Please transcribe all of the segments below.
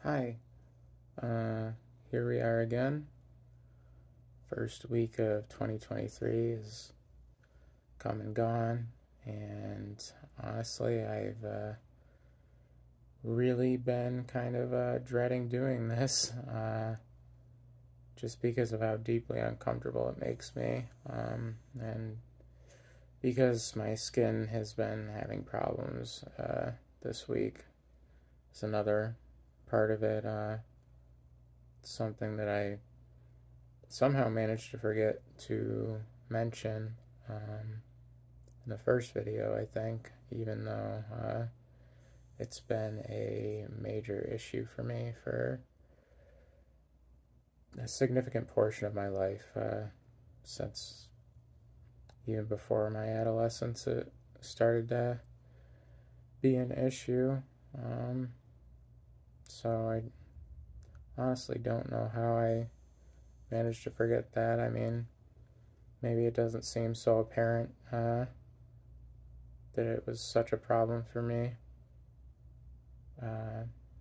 Hi, here we are again. First week of 2023 is come and gone, and honestly, I've really been kind of dreading doing this, just because of how deeply uncomfortable it makes me, and because my skin has been having problems this week. It's another part of it. Something that I somehow managed to forget to mention in the first video, I think, even though it's been a major issue for me for a significant portion of my life, since even before my adolescence it started to be an issue. So I honestly don't know how I managed to forget that. I mean, maybe it doesn't seem so apparent that it was such a problem for me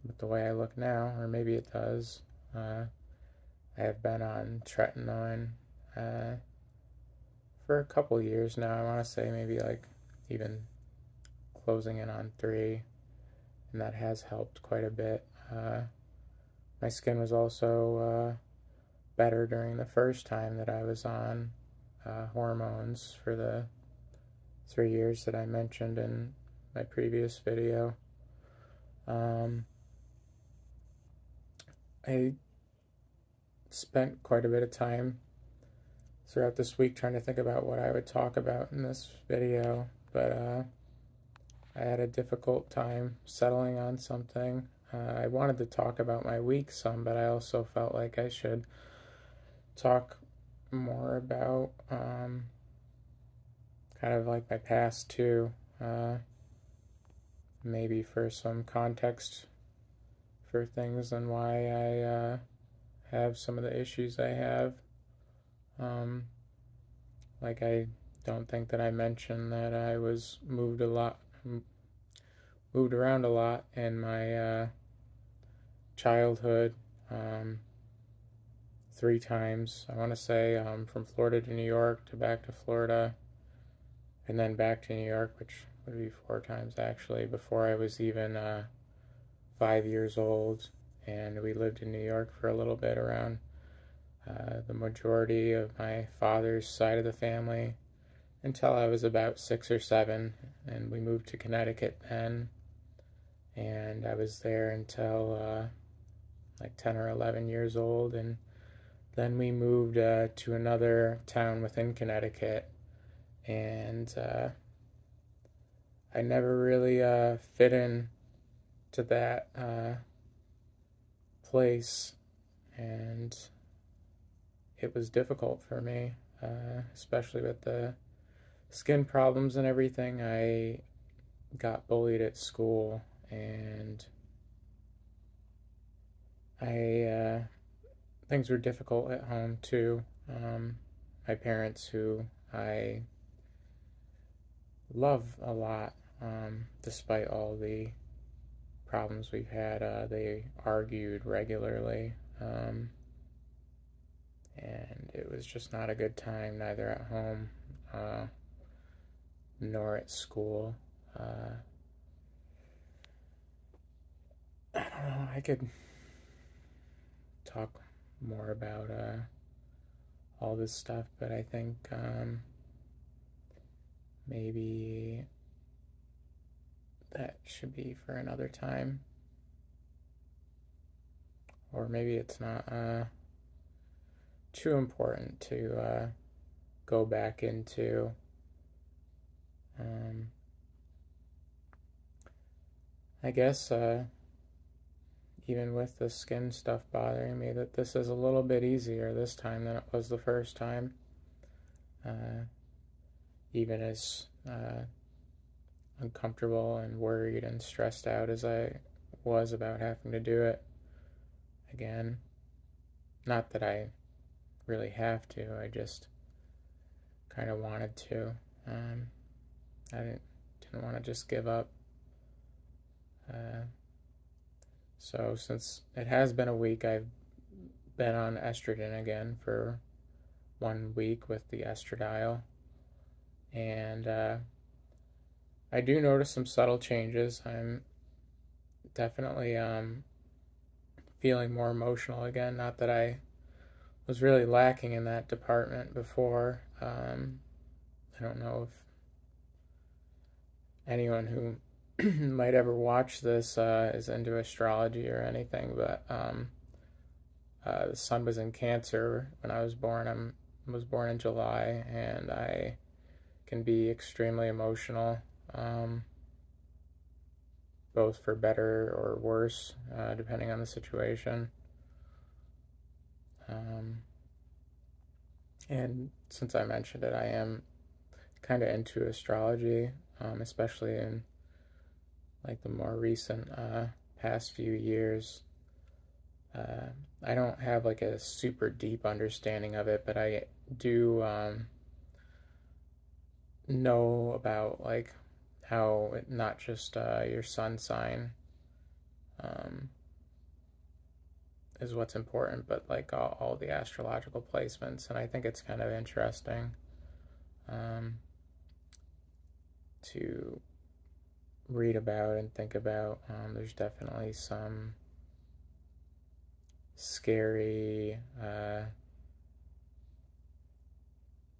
with the way I look now, or maybe it does. I have been on tretinoin for a couple years now. I want to say maybe like even closing in on 3, and that has helped quite a bit. My skin was also better during the first time that I was on hormones for the 3 years that I mentioned in my previous video. I spent quite a bit of time throughout this week trying to think about what I would talk about in this video, but I had a difficult time settling on something. I wanted to talk about my week some, but I also felt like I should talk more about kind of like my past too, maybe for some context for things and why I have some of the issues I have. Like, I don't think that I mentioned that I was moved around a lot in my childhood, 3 times. I want to say from Florida to New York to back to Florida, and then back to New York, which would be 4 times actually, before I was even 5 years old. And we lived in New York for a little bit around the majority of my father's side of the family until I was about 6 or 7, and we moved to Connecticut then, and I was there until like 10 or 11 years old, and then we moved to another town within Connecticut, and I never really fit in to that place, and it was difficult for me, especially with the skin problems and everything. I got bullied at school, and things were difficult at home too. My parents, who I love a lot, despite all the problems we've had, they argued regularly, and it was just not a good time, neither at home nor at school. I don't know, I could talk more about all this stuff, but I think maybe that should be for another time. Or maybe it's not too important to go back into. I guess even with the skin stuff bothering me, that this is a little bit easier this time than it was the first time. Even as uncomfortable and worried and stressed out as I was about having to do it again. Not that I really have to, I just kind of wanted to. I didn't want to just give up. So since it has been a week, I've been on estrogen again for 1 week with the estradiol, and I do notice some subtle changes. I'm definitely feeling more emotional again. Not that I was really lacking in that department before. I don't know if anyone who might ever watch this is into astrology or anything, but the sun was in Cancer when I was born. I was born in July, and I can be extremely emotional, both for better or worse, depending on the situation. And since I mentioned it, I am kind of into astrology, especially in like the more recent past few years. I don't have like a super deep understanding of it, but I do know about like how not just your sun sign is what's important, but like all the astrological placements, and I think it's kind of interesting to read about and think about. There's definitely some scary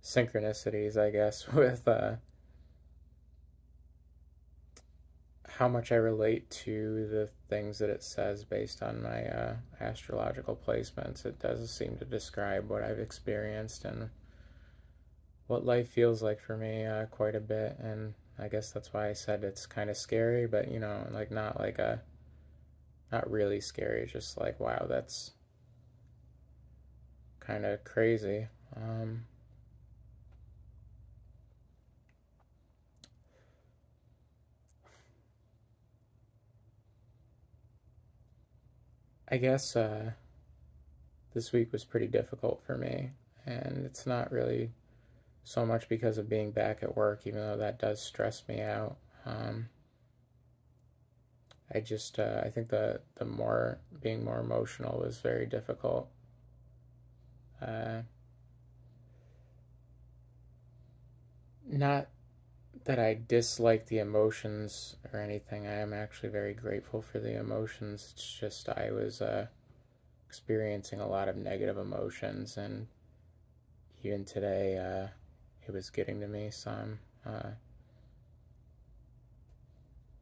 synchronicities, I guess, with how much I relate to the things that it says based on my astrological placements. It does seem to describe what I've experienced and what life feels like for me quite a bit, and I guess that's why I said it's kind of scary, but you know, like not really scary, just like, wow, that's kind of crazy. I guess this week was pretty difficult for me, and it's not really so much because of being back at work, even though that does stress me out. I think the more being more emotional was very difficult. Not that I dislike the emotions or anything. I am actually very grateful for the emotions. It's just I was experiencing a lot of negative emotions, and even today it was getting to me some.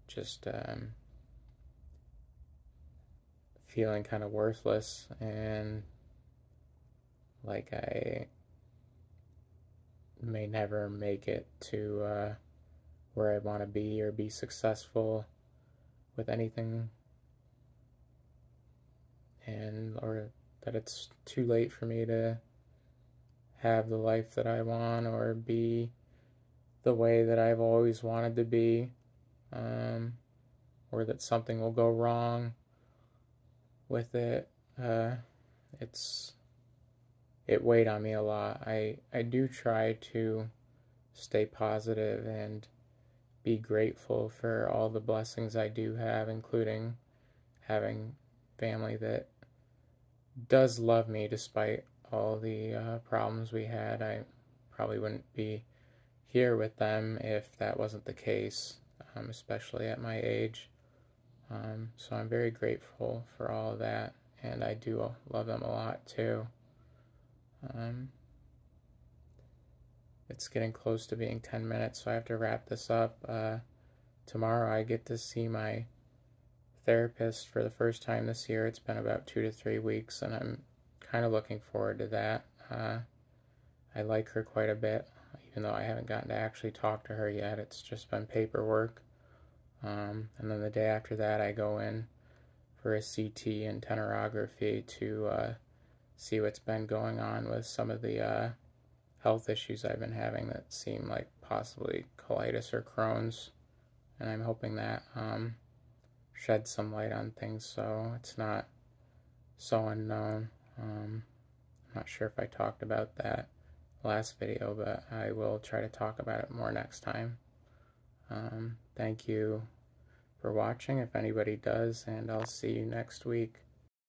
Just feeling kind of worthless and like I may never make it to where I want to be or be successful with anything, and or that it's too late for me to have the life that I want or be the way that I've always wanted to be, or that something will go wrong with it. It weighed on me a lot. I do try to stay positive and be grateful for all the blessings I do have, including having family that does love me despite all the problems we had. I probably wouldn't be here with them if that wasn't the case, especially at my age. So I'm very grateful for all of that, and I do love them a lot too. It's getting close to being 10 minutes, so I have to wrap this up. Tomorrow I get to see my therapist for the first time this year. It's been about 2 to 3 weeks, and I'm kind of looking forward to that. I like her quite a bit, even though I haven't gotten to actually talk to her yet. It's just been paperwork. And then the day after that, I go in for a CT and tenorography to see what's been going on with some of the health issues I've been having that seem like possibly colitis or Crohn's. And I'm hoping that sheds some light on things so it's not so unknown. I'm not sure if I talked about that last video, but I will try to talk about it more next time. Thank you for watching, if anybody does, and I'll see you next week.